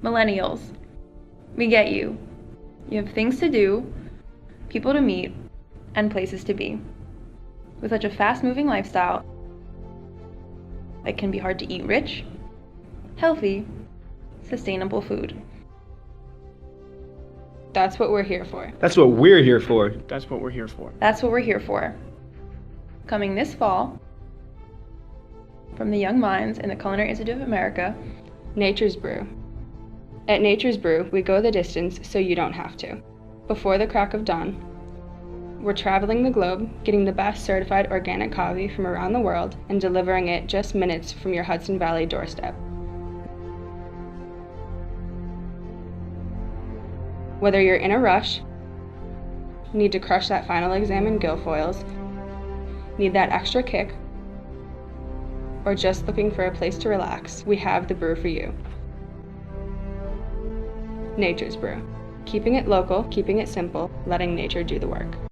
Millennials, we get you. You have things to do, people to meet, and places to be. With such a fast-moving lifestyle, it can be hard to eat rich, healthy, sustainable food. That's what we're here for. That's what we're here for. That's what we're here for. That's what we're here for. Coming this fall, from the young minds in the Culinary Institute of America, Nature's Brew. At Nature's Brew, we go the distance so you don't have to. Before the crack of dawn, we're traveling the globe, getting the best certified organic coffee from around the world and delivering it just minutes from your Hudson Valley doorstep. Whether you're in a rush, need to crush that final exam in Guilfoyles, need that extra kick, or just looking for a place to relax, we have the brew for you. Nature's Brew. Keeping it local, keeping it simple, letting nature do the work.